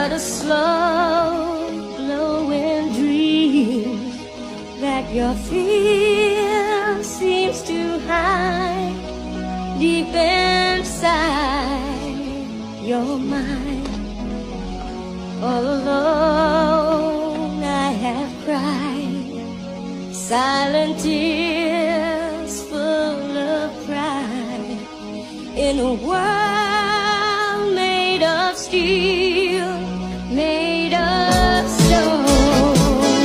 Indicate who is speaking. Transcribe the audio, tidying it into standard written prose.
Speaker 1: but a slow glowing dream that your fear seems to hide deep inside your mind. All alone I have cried silent tears full of pride in a world made of steel.